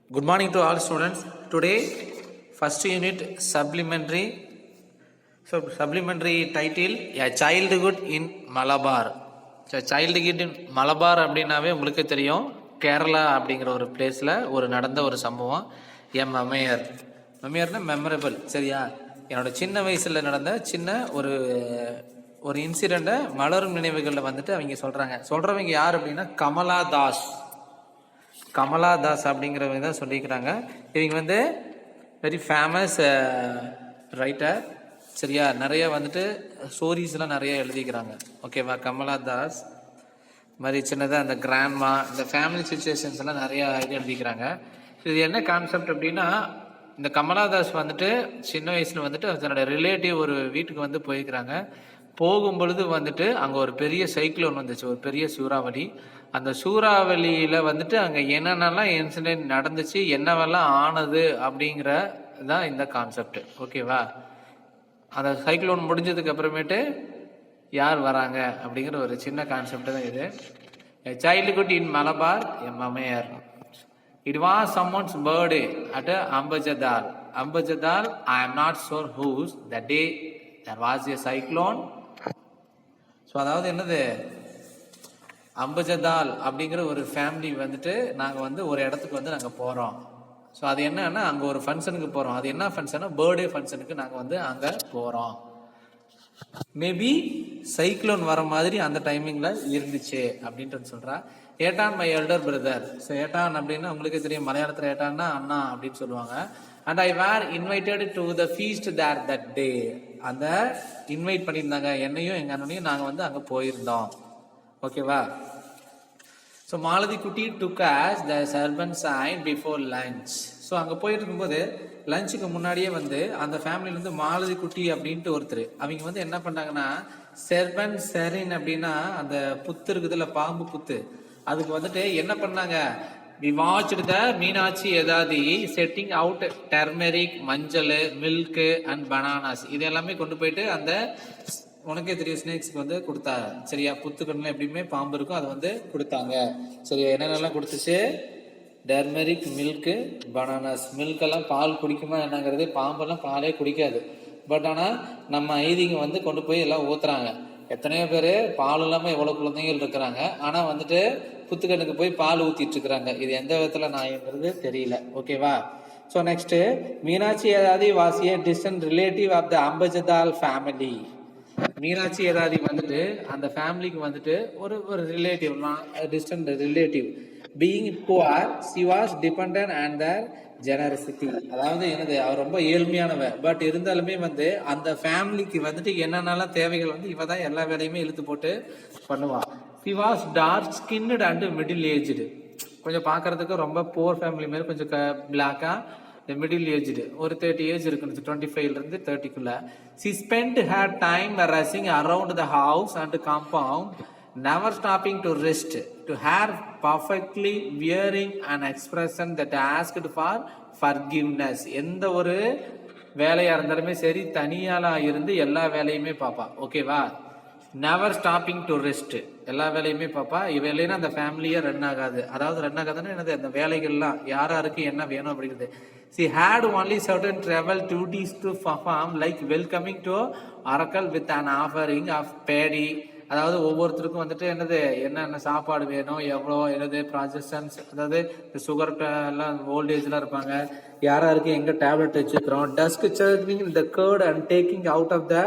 Good morning to all students. Today, first unit supplementary. So, supplementary title A Childhood in Malabar. So, Childhood in Malabar அப்படின்னாவே உங்களுக்கு தெரியும், கேரளா அப்படிங்கிற ஒரு பிளேஸில் நடந்த ஒரு சம்பவம். என் மெமரியர்னா மெமரபிள். சரியா? என்னோட சின்ன வயசில் நடந்த சின்ன ஒரு இன்சிடெண்ட்டை மலரும் நினைவுகளில் வந்துட்டு அவங்க சொல்கிறவங்க யார் அப்படின்னா கமலா தாஸ் அப்படிங்கிறவங்க தான் சொல்லிக்கிறாங்க. இவங்க வந்து வெரி ஃபேமஸ் ரைட்டர். சரியா? நிறைய வந்துட்டு ஸ்டோரிஸ்லாம் நிறைய எழுதிக்கிறாங்க. ஓகேவா? கமலா தாஸ் மாதிரி சின்னதாக அந்த கிராண்ட்மா, இந்த ஃபேமிலி சுச்சுவேஷன்ஸ் எல்லாம் நிறையா எழுதிக்கிறாங்க. இது என்ன கான்செப்ட் அப்படின்னா, இந்த கமலா தாஸ் வந்துட்டு சின்ன வயசில் வந்துட்டு தன்னோட ரிலேட்டிவ் ஒரு வீட்டுக்கு வந்து போயிருக்கிறாங்க. போகும் பொழுது வந்துட்டு அங்கே ஒரு பெரிய சைக்ளோன் வந்துச்சு, ஒரு பெரிய சூறாவளி. அந்த சூறாவளியில் வந்துட்டு அங்கே என்னென்னலாம் இன்சிடென்ட் நடந்துச்சு, என்னவெல்லாம் ஆனது அப்படிங்கிற தான் இந்த கான்செப்ட். ஓகேவா? அந்த சைக்ளோன் முடிஞ்சதுக்கு அப்புறமேட்டு யார் வராங்க அப்படிங்கிற ஒரு சின்ன கான்செப்ட் தான் இது. Childhood in Malabar an memoir. It was someone's birthday at Ambajadal. I am not sure whose. That day there was a cyclone. So அதாவது என்னது, அம்பஜதால் அப்படிங்கிற ஒரு ஃபேமிலி வந்துட்டு நாங்கள் வந்து ஒரு இடத்துக்கு வந்து நாங்கள் போகிறோம். ஸோ அது என்னன்னா, அங்கே ஒரு ஃபங்க்ஷனுக்கு போகிறோம். அது என்ன ஃபங்க்ஷனா, பர்த்டே ஃபங்க்ஷனுக்கு நாங்கள் வந்து அங்கே போகிறோம். மேபி சைக்ளோன் வர மாதிரி அந்த டைமிங்கில் இருந்துச்சு அப்படின்ட்டு சொல்கிறா. Ettan my elder brother. So Ettan அப்படின்னா உங்களுக்கு தெரியும், மலையாளத்தில் ஏட்டான்னா அண்ணா அப்படின்னு சொல்லுவாங்க. And I were invited to the feast there that day. அந்த இன்வைட் பண்ணியிருந்தாங்க என்னையும் எங்கள் அண்ணனையும், நாங்கள் வந்து அங்கே போயிருந்தோம். ஓகேவா? So Malathi Kutty took us the servant sign before lunch. So அங்கே போயிட்டு இருக்கும்போது லஞ்சுக்கு முன்னாடியே வந்து அந்த ஃபேமிலியிலேருந்து மாலதி குட்டி அப்படின்ட்டு ஒருத்தர், அவங்க வந்து என்ன பண்ணாங்கன்னா, செர்வன் செரின் அப்படின்னா அந்த புத்து இருக்குதுல்ல, பாம்பு புத்து, அதுக்கு வந்துட்டு என்ன பண்ணாங்க, we watched the Meenakshi Edathi setting out turmeric, மஞ்சள், மில்க் அண்ட் பனானாஸ். இது எல்லாமே கொண்டு போயிட்டு அந்த உனக்கே தெரியும் ஸ்னேக்ஸ்க்கு வந்து கொடுத்தாங்க. சரியா? புத்துக்கண்ணில் எப்படியுமே பாம்பு இருக்கும், அதை வந்து கொடுத்தாங்க. சரியா? என்னென்னலாம் கொடுத்துச்சு, டர்மெரிக், மில்க்கு, பனானாஸ். மில்கெல்லாம் பால் குடிக்குமா என்னங்கிறது, பாம்பெல்லாம் பாலே குடிக்காது. பட் ஆனால் நம்ம ஐதிங்க வந்து கொண்டு போய் எல்லாம் ஊத்துறாங்க. எத்தனையோ பேர் பால் இல்லாமல் எவ்வளோ குழந்தைகள் இருக்கிறாங்க, ஆனால் வந்துட்டு புத்துக்கண்ணுக்கு போய் பால் ஊற்றிட்டு இருக்கிறாங்க. இது எந்த விதத்தில் நாயங்கிறது தெரியல. ஓகேவா? So next, Meenakshi Edathi was a distant relative of the Ambajathal family. Meenakshi Edathi வந்துட்டு அந்த ஃபேமிலிக்கு வந்துட்டு ஒரு relative, distant relative. Being poor she was dependent and their generosity. அதாவது என்னது, அவர் ரொம்ப ஏழ்மையானவ. பட் இருந்தாலுமே வந்து அந்த ஃபேமிலிக்கு வந்துட்டு என்னென்னலாம் தேவைகள் வந்து இவ தான் எல்லா வேலையுமே இழுத்து போட்டு பண்ணுவா. She was dark skinned and middle aged. கொஞ்சம் பார்க்கறதுக்கு ரொம்ப புவர் ஃபேமிலி மாதிரி, கொஞ்சம் பிளாக்கா, மிடில் ஏஜ்டு, ஒரு 30 ஏஜ் இருக்குன்னு, 25லேருந்து 30க்குள்ள. She spend her time rushing around the house and compound, never stopping to rest, to have perfectly wearing an expression that asked for forgiveness. எந்த ஒரு வேலையா இருந்தாலுமே சரி, தனியாளா இருந்து எல்லா வேலையுமே பாப்பா. ஓகேவா? never stopping to rest, எல்லா வேலையுமே பாப்பா. இவ இல்லைன்னா அந்த ஃபேமிலியே ரன் ஆகாது. அதாவது ரன் ஆகாதுன்னா என்னது, அந்த வேலைகள்லாம் யாராருக்கு என்ன வேணும் அப்படிங்கிறது. she had only certain travel duties to perform, like welcoming to Oracle with an offering of paddy. அதாவது ஒவ்வொருத்தருக்கும் வந்துட்டு என்னென்ன சாப்பாடு வேணும், எவ்வளோ என்னது ப்ராஜெக்ஷன்ஸ், அதாவது சுகர் எல்லாம் ஓல்டேஜ்லாம் இருப்பாங்க, யாராருக்கு எங்கே டேப்லெட் வச்சுக்கிறோம். Tasks serving the curd and taking out of the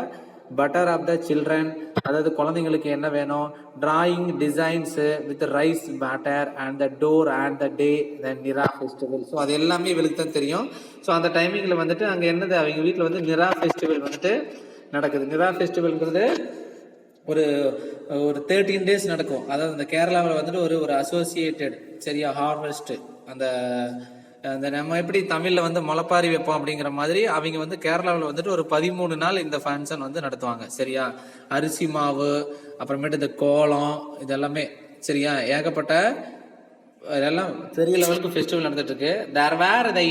butter of the children. அதாவது குழந்தைங்களுக்கு என்ன வேணும், drawing designs with rice batter and the door and the day the Nira festival. So அது எல்லாமே இவளுக்கு தான் தெரியும். ஸோ அந்த டைமிங்கில் வந்துட்டு அங்கே என்னது, அவங்க வீட்டில் வந்து நிரா ஃபெஸ்டிவல் வந்துட்டு நடக்குது. நிரா ஃபெஸ்டிவல்ங்கிறது ஒரு 13 days நடக்கும். அதாவது இந்த கேரளாவில் வந்துட்டு ஒரு அசோசியேட்டட், சரியா, ஹார்வெஸ்ட், அந்த நம்ம எப்படி தமிழில் வந்து முளைப்பாரி வைப்போம் அப்படிங்கிற மாதிரி அவங்க வந்து கேரளாவில் வந்துட்டு ஒரு 13 நாள் இந்த ஃபங்க்ஷன் வந்து நடத்துவாங்க. சரியா? அரிசி மாவு, அப்புறமேட்டு இந்த கோலம், இதெல்லாமே சரியா, ஏகப்பட்ட இதெல்லாம் பெரிய லெவலுக்கு ஃபெஸ்டிவல் நடந்துட்டு இருக்கு. தேர் வேர் த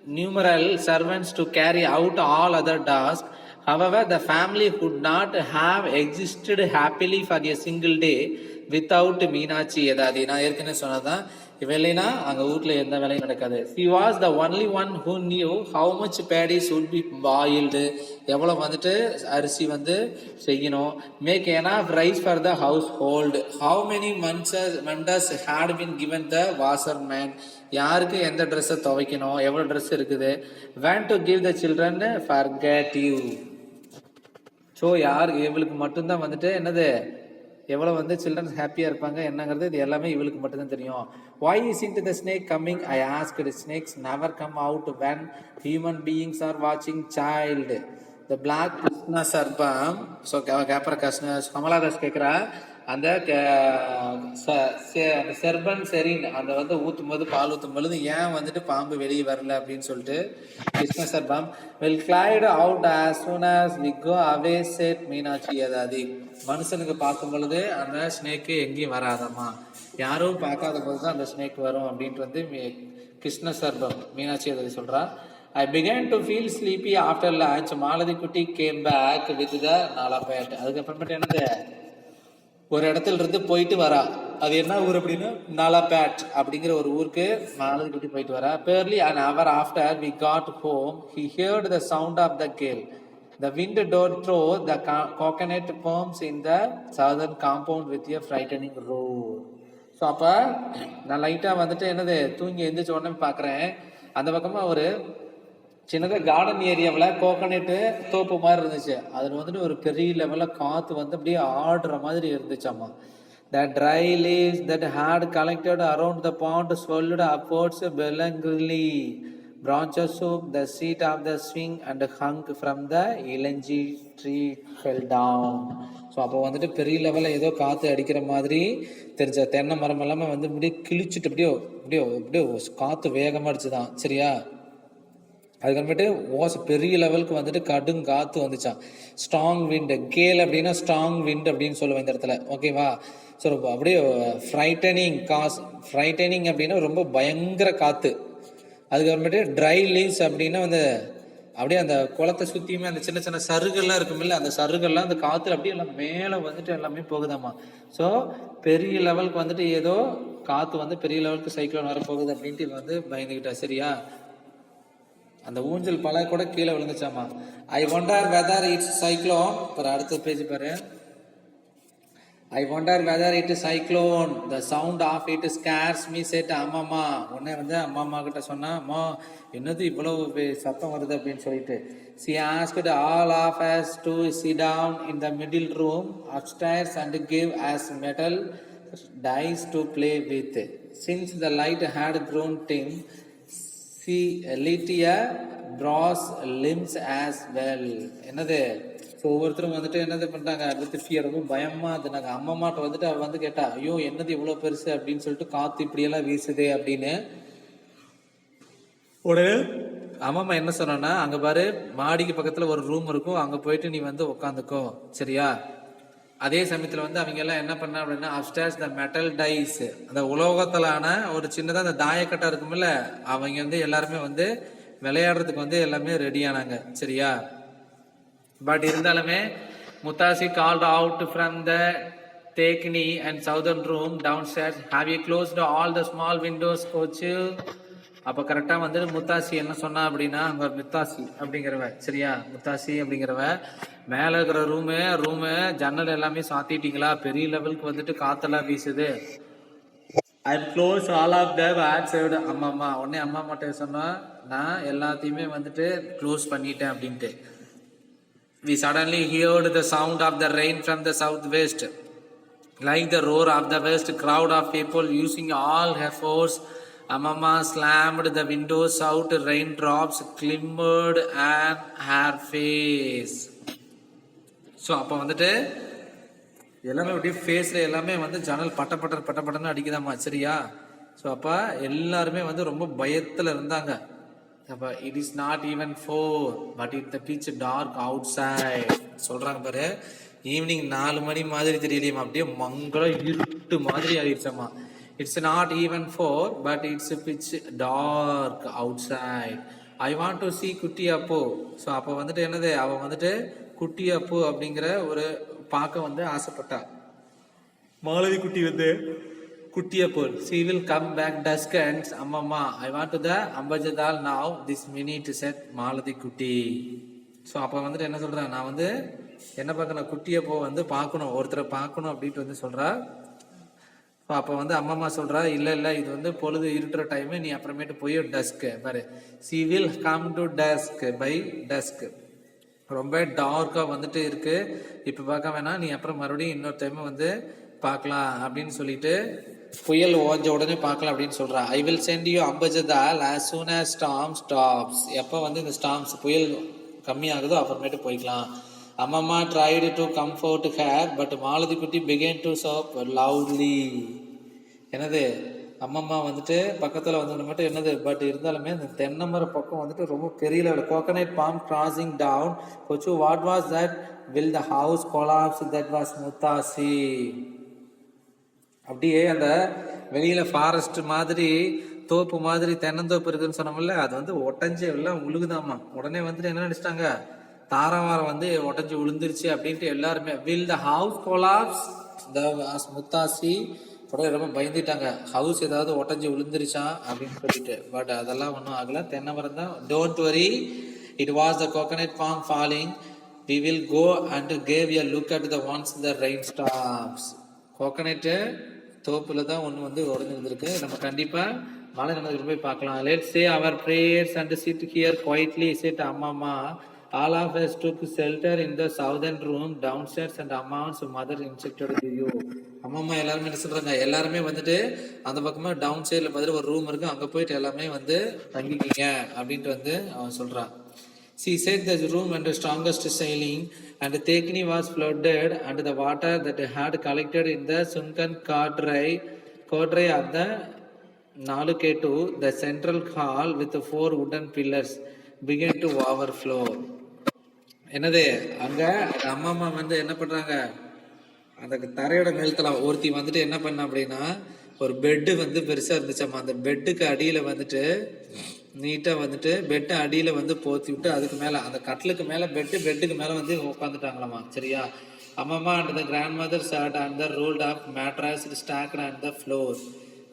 innumerable servants to carry out all other tasks. However, the family could not have existed happily for a single day without Meenakshi Edathi. நான் ஏற்கனவே சொன்னதான், இவன் இல்லைன்னா அங்கே வீட்டில் எந்த வேலையும் நடக்காது. She was the only one who knew how much paddy should be boiled, எவ்வளோ வந்துட்டு அரிசி வந்து செய்யணும். Make enough rice for the household. How many months had been given the washerman, யாருக்கு எந்த ட்ரெஸ்ஸை துவைக்கணும், எவ்வளோ ட்ரெஸ் இருக்குது. when to give the children forget you. So யார் இவளுக்கு மட்டும்தான் வந்துட்டு என்னது எவ்வளோ வந்து சில்ட்ரன்ஸ் ஹாப்பியாக இருப்பாங்க என்னங்கிறது இது எல்லாமே இவளுக்கு மட்டும்தான் தெரியும். why isn't the snake coming, I asked. snakes never come out when human beings are watching child. the black Krishna சர்பம். ஸோ கேப்பர கமலாதாஸ் கேட்குறா, அந்த செர்பன் செரின் அந்த வந்து ஊற்றும் போது பால் ஊற்றும் பொழுது ஏன் வந்துட்டு பாம்பு வெளியே வரல அப்படின்னு சொல்லிட்டு Krishna சர்பம் will glide out as soon as we go away, said Meenakshi ஏதாதி. மனுஷனுக்கு பார்க்கும் பொழுது அந்த ஸ்னேக்கு எங்கேயும் வராதம்மா, யாரும் பார்க்காத போது தான் அந்த ஸ்னேக் வரும் அப்படின்ட்டு வந்து கிருஷ்ண சர்பம் மீனாட்சி ஏதாதி சொல்றா. I began to feel sleepy after lunch. Malathi குட்டி came back with the நாலாப்பேட். அதுக்கப்புறமேட்டு என்னது ஒரு இடத்துல இருந்து போயிட்டு வரா. அது என்ன ஊர் அப்படின்னா நாலாபேட் அப்படிங்கிற ஒரு ஊருக்கு மாலதி குட்டி போயிட்டு வரா. Barely an hour after we got home, he heard the sound of the gale. The wind through the coconut palms in the southern compound with a frightening roar. So அப்போ நான் லைட்டாக வந்துட்டு என்னது தூங்கி எழுந்திரிச்ச உடனே பார்க்குறேன், அந்த பக்கமாக ஒரு சின்னதாக கார்டன் ஏரியாவில் கோகனட்டு தோப்பு மாதிரி இருந்துச்சு. அதில் வந்துட்டு ஒரு பெரிய லெவலில் காற்று வந்து அப்படியே ஆடுற மாதிரி இருந்துச்சாம்மா. The dry leaves that had collected around the pond swelled upwards bellingly. Branches of the seat of the swing and hung from the இளஞ்சி tree fell down. So அப்போ வந்துட்டு பெரிய லெவலில் ஏதோ காற்று அடிக்கிற மாதிரி தெரிஞ்ச தென்னை மரம் எல்லாமே வந்து அப்படியே கிழிச்சிட்டு அப்படியே அப்படியே அப்படியே காற்று வேகமாக அடிச்சுதான். சரியா, அதுக்கப்புறமேட்டு பெரிய லெவலுக்கு வந்துட்டு கடும் காற்று வந்துச்சான். ஸ்ட்ராங் விண்டு, கேல் அப்படின்னா ஸ்ட்ராங் விண்ட் அப்படின்னு சொல்லுவேன் இந்த இடத்துல. ஓகேவா, ஸோ அப்படியே ஃப்ரைட்டனிங் அப்படின்னா ரொம்ப பயங்கர காற்று. அதுக்கப்புறமேட்டு ட்ரை லீவ்ஸ் அப்படின்னா வந்து அப்படியே அந்த குளத்தை சுற்றியுமே அந்த சின்ன சின்ன சருகள்லாம் இருக்குமில்ல, அந்த சருகள்லாம் அந்த காற்றுல அப்படியே எல்லாம் மேலே வந்துட்டு எல்லாமே போகுதாம்மா. ஸோ பெரிய லெவலுக்கு வந்துட்டு ஏதோ காற்று வந்து பெரிய லெவலுக்கு சைக்ளோன் வரப்போகுது அப்படின்ட்டு வந்து பயந்துக்கிட்டா. சரியா, அந்த ஊஞ்சல் பல கூட கீழே விழுந்துச்சாமா. I wonder whether it's cyclone. ஒரு அடுத்த பேஜ் பாரு. I wonder whether it cyclone, the sound of it scares me, said அம்மாம்மா. உடனே வந்து அம்மா கிட்ட சொன்னா, அம்மா என்னது இவ்வளவு சத்தம் வருது அப்படின்னு சொல்லிட்டு. She asked all of us to sit down in the middle room upstairs and give us metal dice to play with. Since the light had grown dim, she lit a brass limbs as well. என்னது, so ஒவ்வொருத்தரும் வந்துட்டு என்னது பண்ணுறாங்க with fear, ரொம்ப பயமாக இருந்தாங்க. அம்மாட்ட வந்துட்டு அவள் வந்து கேட்டா, ஐயோ என்னது இவ்வளோ பெருசு அப்படின்னு சொல்லிட்டு காற்று இப்படியெல்லாம் வீசுதே அப்படின்னு. உடனே அம்மா என்ன சொன்னா, அங்கே பாரு மாடிக்கு பக்கத்தில் ஒரு ரூம் இருக்கும், அங்கே போயிட்டு நீ வந்து உட்காந்துக்கோ. சரியா, அதே சமயத்தில் வந்து அவங்க எல்லாம் என்ன பண்ண அப்படின்னா அப்ஸ்டேர்ஸ் த மெட்டல் டைஸ், அந்த உலோகத்திலான ஒரு சின்னதாக அந்த தாயக்கட்டை இருக்குமில்ல, அவங்க வந்து எல்லாருமே வந்து விளையாடுறதுக்கு வந்து எல்லாமே ரெடி ஆனாங்க. சரியா, பட் இருந்தாலுமே Muthassi called out from the தேக்னி and southern room downstairs, have you closed all the small windows கோச்சு. அப்போ கரெக்டாக வந்து முத்தாசி என்ன சொன்னா அப்படின்னா, அங்கே முத்தாசி அப்படிங்கிறவ, சரியா முத்தாசி அப்படிங்கிறவ, மேலே இருக்கிற ரூமு ஜன்னல் எல்லாமே சாத்திட்டீங்களா, பெரிய லெவலுக்கு வந்துட்டு காத்தெல்லாம் வீசுது. I close all of the side. அம்மா உடனே அம்மா மட்டும் சொன்னா, நான் எல்லாத்தையுமே வந்துட்டு க்ளோஸ் பண்ணிட்டேன் அப்படின்ட்டு. We suddenly heard the sound of the rain from the southwest, like the roar of the vast crowd of people using all her force. Amma slammed the windows out, raindrops glimmered on her face. So அப்போ வந்துட்டு எல்லாமே அப்படியே ஃபேஸில் எல்லாமே வந்து ஜன்னல் பட்டன்னு அடிக்குதாம்மா. சரியா, so அப்போ எல்லாருமே வந்து ரொம்ப பயத்தில் இருந்தாங்க. அப்போ it is not even 4 but it the pitch dark outside சொல்கிறாங்க பாரு. ஈவினிங் 4 மணி மாதிரி தெரியலையுமா, அப்படியே மங்களம் இருட்டு மாதிரி ஆயிடுச்சம்மா. It's not even 4 but it's pitch dark outside. I want to see Kutty அப்போ. ஸோ அப்போ வந்துட்டு என்னது, அவன் வந்துட்டு குட்டி அப்பு அப்படிங்கிற ஒரு பார்க்க வந்து ஆசைப்பட்டா. மாலதி குட்டி வந்து குட்டியை போல் she will come back dusk and அம்மம்மா I want to the அம்பஜதால் now this minute set Malathi குட்டி. ஸோ அப்போ வந்துட்டு என்ன சொல்கிறேன், நான் வந்து என்ன பார்க்கணும், குட்டியை போ வந்து பார்க்கணும், ஒருத்தரை பார்க்கணும் அப்படின்ட்டு வந்து சொல்கிறா. ஸோ அப்போ வந்து அம்மம்மா சொல்கிறா, இல்லை இல்லை இது வந்து பொழுது இருட்டுற டைமு, நீ அப்புறமேட்டு போய் டஸ்க்கு பாரு, she will come to dusk by dusk. ரொம்ப டார்க்காக வந்துட்டு இருக்கு, இப்போ பார்க்க வேணாம், நீ அப்புறம் மறுபடியும் இன்னொரு டைம் வந்து பார்க்கலாம் அப்படின்னு சொல்லிட்டு புயல் ஓஞ்ச உடனே பார்க்கலாம் அப்படின்னு சொல்றா. I will send you Ambajathal as soon as storm stops. எப்போ வந்து இந்த ஸ்டார்ம்ஸ் புயல் கம்மியாகுதோ அப்புறமேட்டு போய்க்கலாம். அம்மம்மா tried to comfort her but Malathi குட்டி began to sob loudly. என்னது, அம்மம்மா வந்துட்டு பக்கத்தில் வந்து மட்டும் என்னது, பட் இருந்தாலுமே இந்த தென்னை மர பக்கம் வந்துட்டு ரொம்ப பெரிய level coconut palm crashing down கொச்சு. What was that, will the house collapse, that was Muthassi. அப்படியே அந்த வெளியில ஃபாரஸ்ட் மாதிரி தோப்பு மாதிரி தென்னந்தோப்பு இருக்குன்னு சொன்னோம்ல, அது வந்து ஒட்டஞ்சு எல்லாம் உழுகுதாமா. உடனே வந்துட்டு என்ன நினைச்சிட்டாங்க, தாராவாரம் வந்து ஒட்டஞ்சு விழுந்துருச்சு அப்படின்ட்டு எல்லாருமே will the house collapse the was Muthassi. உடனே ரொம்ப பயந்துட்டாங்க, ஹவுஸ் ஏதாவது ஒட்டஞ்சு விழுந்துருச்சா அப்படின்னு சொல்லிட்டு. பட் அதெல்லாம் ஒன்றும் ஆகல, தென்னை மரம் தான். Don't worry, it was the coconut palm falling, we will go and gave a look at the once the rain stops. Coconut தோப்புல தான் ஒன்று வந்து உடஞ்சி வந்திருக்கு, நம்ம கண்டிப்பாக மழை நடந்துட்டு போய் பார்க்கலாம். Let's say our prayers and sit here quietly said Ammamma. All of us took shelter in the southern room downstairs and Amma's mother instructed you. அம்மம்மா எல்லாருமே என்ன சொல்றாங்க, எல்லாருமே வந்துட்டு அந்த பக்கமா டவுன் சைட்ல பார்த்துட்டு ஒரு ரூம் இருக்கு, அங்க போயிட்டு எல்லாமே வந்து தங்கிக்கிங்க அப்படின்ட்டு வந்து அவன் சொல்றான். She said the room under strongest sailing and Thekni was flooded and the water that had collected in the sunken quadrai of the Naluketu, the central hall with the 4 wooden pillars, began to overflow. என்னது, அங்க அம்மா வந்து என்ன பண்றாங்க, அந்த தரையோட மேலத்துல ஒருத்தி வந்துட்டு என்ன பண்ண அப்படின்னா, ஒரு பெட்டு வந்து பெருசா இருந்துச்சாமா, அந்த பெட்டுக்கு அடியில வந்துட்டு நீட்டா வந்துட்டு பெட்டு அடியில வந்து போத்தி விட்டு அதுக்கு மேல அந்த கட்டிலுக்கு மேல பெட்டுக்கு மேல வந்து உட்காந்துட்டாங்களாமா. சரியா, அம்மம்மா and the grandmother sat and the rolled of mattress stacked and the floor.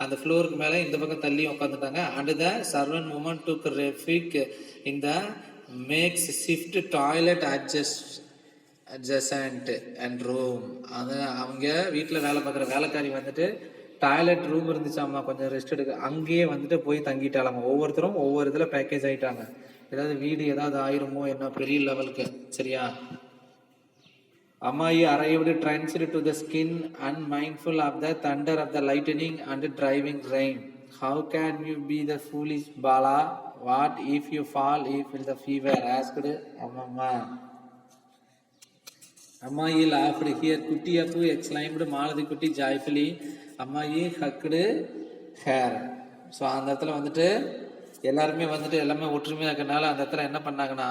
அந்த ஃப்ளோருக்கு மேல இந்த பக்கம் தள்ளி உட்காந்துட்டாங்க. And the servant woman took refuge in the makeshift toilet adjacent and room. அது அவங்க வீட்டில் வேலை பார்க்குற வேலைக்காரி வந்துட்டு டாய்லெட் ரூம் இருந்துச்சாமா, கொஞ்சம் ரெஸ்ட் எடுக்க அங்கேயே வந்துட்டு போய் தங்கிட்டாலாமா. ஒவ்வொருத்தரும் ஒவ்வொரு இதில் பேக்கேஜ் ஆகிட்டாங்க, ஏதாவது வீடு ஏதாவது ஆயிருமோ என்ன பெரிய லெவலுக்கு. சரியா, அம்மாயி arrived drenched to the skin and mindful of the thunder of the lightning and driving rain. How can you be the foolish Bala? What if you fall if the fever? Asked Amma. Ammayi laughed here. Kutti Appu exclaimed Maladi Kutti joyfully. Ammayi hugged her. So அந்த இடத்துல வந்துட்டு எல்லாருமே வந்துட்டு எல்லாமே ஒற்றுமையாக இருக்கிறனால அந்த இடத்துல என்ன பண்ணாங்கன்னா,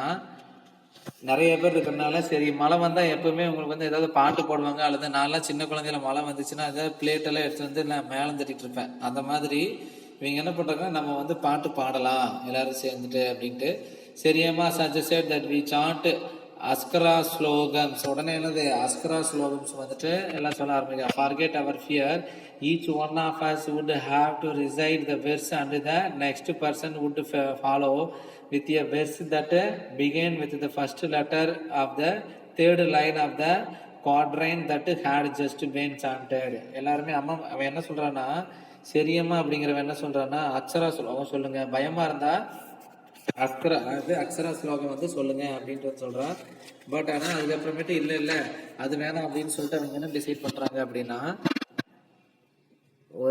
நிறைய பேர் இருக்கிறனால சரி மழை வந்தால் எப்பவுமே உங்களுக்கு வந்து ஏதாவது பாட்டு போடுவாங்க, அல்லது நான்லாம் சின்ன குழந்தையில மழை வந்துச்சுன்னா ஏதாவது பிளேட்டெல்லாம் எடுத்து வந்து நான் மேலே தட்டிட்டு இருப்பேன். அந்த மாதிரி இவங்க என்ன பண்ணுறாங்க, நம்ம வந்து பாட்டு பாடலாம் எல்லாரும் சேர்ந்துட்டு அப்படின்ட்டு. சரியாமா சஜஸ்டட் தட் வி சாண்ட் அஸ்கரா ஸ்லோகம்ஸ். உடனே என்னது அஸ்கரா ஸ்லோகம்ஸ் வந்துட்டு எல்லாம் சொல்ல ஆரம்பிக்கிறாங்க. Forget our fear, each one of us would have to recite the verse and the next person would follow with a verse that began with the first letter of the third line of the quatrain that had just been chanted. எல்லாருமே அம்மா அவன் என்ன சொல்றான்னா, சரியம்மா அப்படிங்கிறவன் என்ன சொல்றான்னா அக்ஷரா ஸ்லோகம் சொல்லுங்க, பயமா இருந்தா அக்ஷரா ஸ்லோகம் வந்து சொல்லுங்க அப்படின்ட்டு சொல்றான். பட் ஆனா அதுக்கப்புறமேட்டு இல்லை அது வேணாம் அப்படின்னு சொல்லிட்டு அவங்க என்ன டிசைட் பண்றாங்க அப்படின்னா,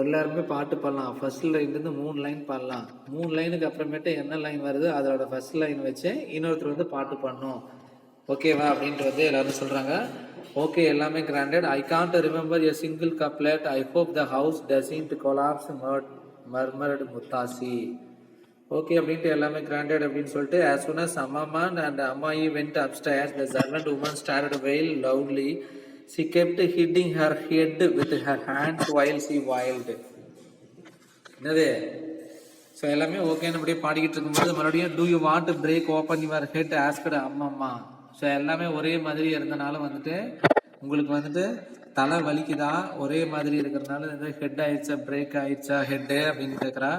எல்லாருமே பாட்டு பாடலாம். ஃபர்ஸ்ட் லைன்லேருந்து 3 லைன் பாடலாம். 3 லைனுக்கு அப்புறமேட்டு என்ன லைன் வருது அதோட ஃபர்ஸ்ட் லைன் வச்சு இன்னொருத்தர் வந்து பாட்டு பாடணும், ஓகேவா அப்படின்ட்டு வந்து எல்லாரும் சொல்கிறாங்க. ஓகே, எல்லாமே granted. I can't remember a single couplet. I hope the house doesn't collapse murmured Muthassi. Okay அப்படின்ட்டு எல்லாமே கிராண்டட் அப்படின்னு சொல்லிட்டு as soon as Amma and Ammayi went upstairs, the servant woman started wail loudly. She kept hitting her head with her hands while she wailed. என்னது, so எல்லாமே ஓகேன்னு அப்படியே பாடிக்கிட்டு இருக்கும்போது மறுபடியும் do you want to break open your head asked அம்மம்மா. So எல்லாமே ஒரே மாதிரி இருந்தனால வந்துட்டு உங்களுக்கு வந்துட்டு தலை வலிக்குதா, ஒரே மாதிரி இருக்கிறதுனால ஹெட் ஆயிடுச்சா, பிரேக் ஆயிடுச்சா ஹெட்டு அப்படின்னு கேட்குறா.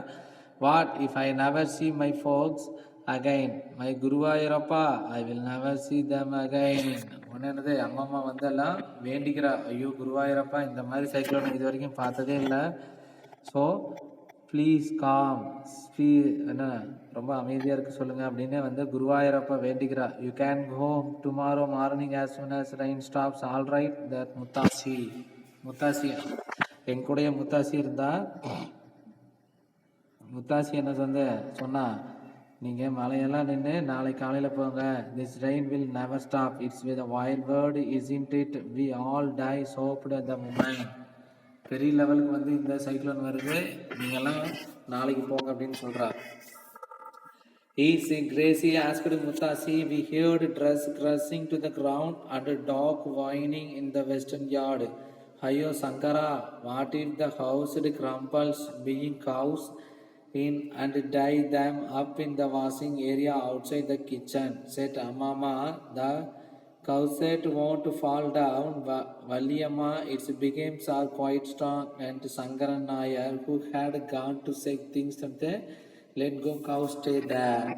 What if I never see my folks again my Guruvayurappa I will never see them again. ஒன்று அம்மா வந்து எல்லாம் வேண்டிக்கிறா, ஐயோ குருவாயூரப்பா இந்த மாதிரி சைக்ளோன் இது வரைக்கும் பார்த்ததே இல்லை, ஸோ ப்ளீஸ் காம் என்ன ரொம்ப அமைதியாக இருக்க சொல்லுங்கள் அப்படின்னு வந்து குருவாயூரப்பா வேண்டிக்கிறா. You can home tomorrow morning as soon as rain stops all right that Muthassi. Muthassi என் கூடய முத்தாசி இருந்தா, முத்தாசி என்ன சொன்னா, நீங்கள் மழையெல்லாம் நின்று நாளை காலையில் போங்க. This rain will never stop, it's with wild word isn't it, we all die sopped the moment. பெரிய லெவலுக்கு வந்து இந்த சைக்ளோன் வருது, நீங்கள்லாம் நாளைக்கு போங்க அப்படின்னு சொல்கிறார். Gracie asked Mutasi, we heard dress crashing to the ground and a dog whining in the western yard. Hayo Sankara, what if the house crumbles, being cows in and tie them up in the washing area outside the kitchen? Said Amama, the cowset won't fall down. Valiamma, its beams are quite strong. And Sankaran Nair, who had gone to say things from the let go cow stay there.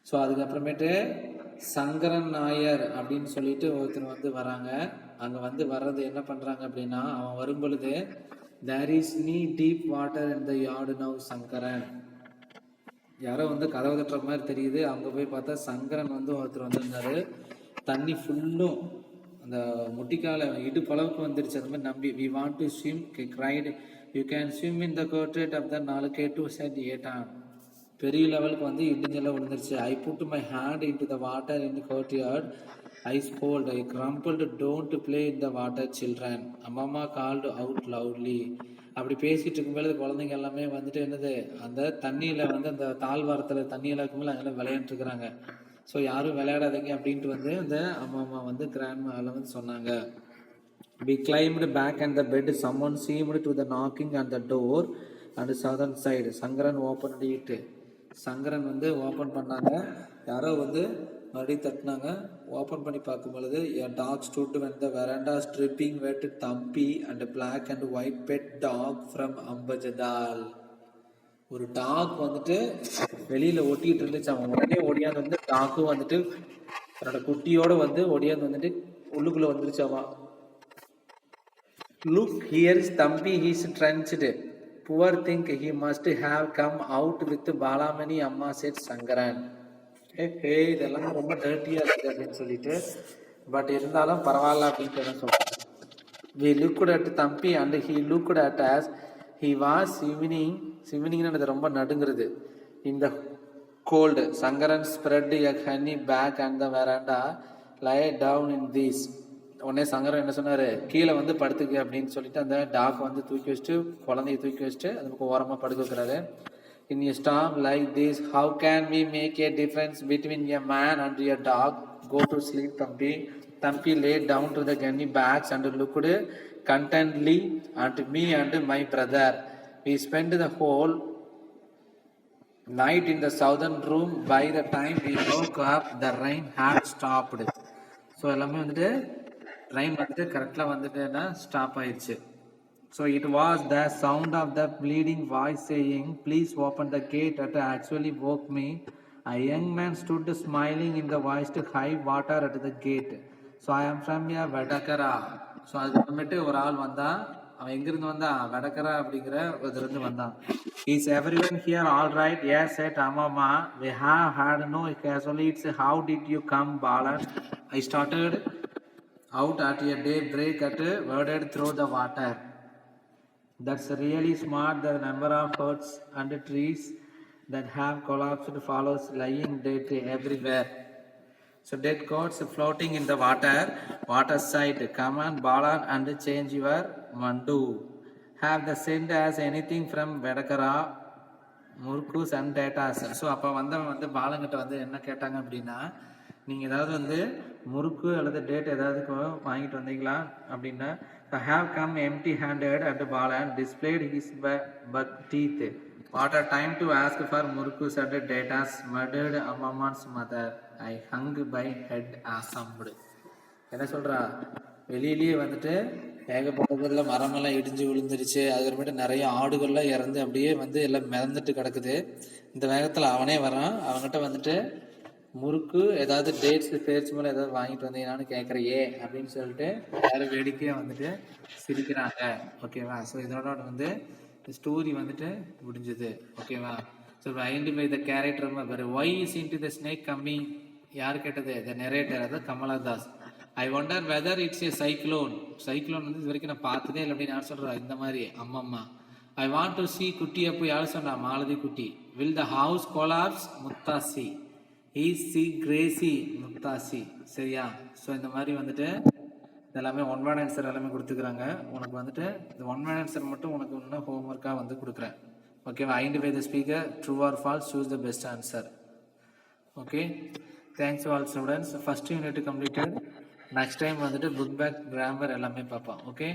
So அதுக்கப்புறமேட்டு சங்கரன் நாயர் அப்படின்னு சொல்லிட்டு ஒருத்தர் வந்து வராங்க. அங்கே வந்து வர்றது என்ன பண்ணுறாங்க அப்படின்னா, அவன் வரும் பொழுது தேர் இஸ் நீ deep water in the yard now Sankaran. யாரோ வந்து கதவு தட்டுற மாதிரி தெரியுது. அங்கே போய் பார்த்தா சங்கரன் வந்து ஒருத்தர் வந்திருந்தாரு. தண்ணி ஃபுல்லும் அந்த முட்டிக்கால இடுப்பளவுக்கு வந்துருச்சு. அந்த மாதிரி நம்பி we want to swim cried you can swim in the courtyard of the 4K2 said Ettan. பெரிய லெவலுக்கு வந்து இடிஞ்செல்லாம் விழுந்துருச்சு. I put my hand into the water in courtyard, I scold, I crumbled, don't play in the water children. அம்மா called out loudly. அப்படி பேசிட்டு இருக்கும்போது குழந்தைங்க எல்லாமே வந்துட்டு என்னது, அந்த தண்ணியில் வந்து அந்த தாழ்வாரத்தில் தண்ணியில் இருக்கும்போது அங்கெல்லாம் விளையாண்டுருக்குறாங்க. ஸோ யாரும் விளையாடாதீங்க அப்படின்ட்டு வந்து அந்த அம்மா வந்து கிராண்ட்மாவில் வந்து சொன்னாங்க. We climbed back on the bed. Someone seemed to the knocking on the door on the southern side. Sankaran opened it. Sankaran வந்து ஓப்பன் பண்ணாங்க. யாரோ வந்து மறுபடியும் தட்டினாங்க. ஓப்பன் பண்ணி பார்க்கும் பொழுது a dog stood when the veranda stripping wet Thampi and a black and white pet dog from Ambajadal. ஒரு talk வந்துட்டு வெளியில் ஒட்டிகிட்டு இருந்துச்சு. அவன் உடனே ஓடியாந்து வந்து டாக்கும் வந்துட்டு தன்னோட குட்டியோடு வந்து ஓடியாந்து வந்துட்டு உள்ளுக்குள்ளே வந்துருச்சு. அவன் look here is Thampi, he is trenched. Poor thing, he must have come out with Balamani Amma, said Sankaran. Hey இதெல்லாம் ரொம்ப டர்ட்டியாக இருக்குது அப்படின்னு சொல்லிட்டு, பட் இருந்தாலும் பரவாயில்ல அப்படின்ட்டு சொல்கிறேன். We looked at Thampi and he looked at us. He was swimmingனது ரொம்ப நடுங்கிறது. In the cold, Sankaran spread a honey bag and the veranda, lie down in this. உடனே சங்கரன் என்ன சொன்னார், கீழே வந்து படுத்துக்கு அப்படின்னு சொல்லிட்டு அந்த டாக் வந்து தூக்கி வச்சுட்டு குழந்தைய தூக்கி வச்சுட்டு அதுக்கு ஓரமாக படுக்க வைக்கிறாரு. In a storm like this, how can we make a difference between a man and a dog? Go to sleep, Thampi. Thampi laid down to the gunny bags and looked contentedly at me and my brother. We spent the whole night in the southern room. By the time we woke up, the rain had stopped. So எல்லாமே வந்துட்டு rain வந்துட்டு கரெக்டாக வந்துட்டு stop ஆயிடுச்சு. So it was the sound of the pleading voice saying please open the gate at actually woke me. A young man stood smiling in the voice to high water at the gate. So I am from a Vedakara. So அதுக்கப்புறமேட்டு ஒரு ஆள் வந்தான். அவன் எங்கிருந்து வந்தான், வெடக்கரா அப்படிங்கிற இருந்து வந்தான். Is everyone here all right? Yes said Amma. we have had no casualties. How did you come, Balan? I started out at a daybreak at waded through the water. That's really smart. The number of huts and trees that have collapsed follows lying dead everywhere. So dead goats floating in the water side. Come on, Balan, and change your mandu. Have the send as anything from Vedakara, Murkus and datas. So அப்போ வந்தவன் வந்து பாலங்கிட்ட வந்து என்ன கேட்டாங்க அப்படின்னா, நீங்கள் ஏதாவது வந்து முறுக்கு அல்லது டேட் ஏதாவது வாங்கிட்டு வந்தீங்களா அப்படின்னா, I have come empty handed and Balan displayed his buck teeth. What a time to ask for Murkus and datas, murdered Amma's mother. I hung by head assembled. என்ன சொல்கிறா, வெளியிலேயே வந்துட்டு ஏகப்பட்டதுல மரமெல்லாம் இடிஞ்சு விழுந்துருச்சு. அதுக்கப்புறமேட்டு நிறைய ஆடுகள்லாம் இறந்து அப்படியே வந்து எல்லாம் மிதந்துட்டு கிடக்குது. இந்த வேகத்தில் அவனே வரான். அவன்கிட்ட வந்துட்டு முறுக்கு ஏதாவது டேட்ஸ் பேர்ச்சி மேலே ஏதாவது வாங்கிட்டு வந்தீங்கன்னான்னு கேட்குறியே அப்படின்னு சொல்லிட்டு எல்லாரும் வேடிக்கையாக வந்துட்டு சிரிக்கிறாங்க. ஓகேவா? ஸோ இதோட வந்து ஸ்டோரி வந்துட்டு முடிஞ்சுது. ஓகேவா? ஸோ ஐடென்டிஃபை த கேரக்டர் வேறு why is into the snake coming. யார் கேட்டது? த நெரேட்டர், அதாவது Kamala Das. I wonder whether it's a cyclone. Cyclone வந்து இது வரைக்கும் நான் பார்த்ததே இல்லை அப்படின்னு யார் சொல்கிறா? இந்த மாதிரி அம்மம்மா. ஐ வாண்ட் டு சி குட்டி. அப்போ யார் சொன்னா? Malathi Kutty. Will the house collapse? Muthassi. Is she crazy? Muthassi. சரியா? ஸோ இந்த மாதிரி வந்துட்டு இதெல்லாமே ஒன் வேர்ட் ஆன்சர் எல்லாமே கொடுத்துக்கிறாங்க. உனக்கு வந்துட்டு இந்த ஒன் வேர்ட் ஆன்சர் மட்டும் உனக்கு இன்னும் ஹோம்ஒர்க்காக வந்து கொடுக்குறேன். ஓகேவா? Identify the speaker, true or false, choose the best answer. Okay, thanks to all students. First unit completed. Next time வந்துட்டு புக் பேக், கிராமர் எல்லாமே பார்ப்போம். ஓகே.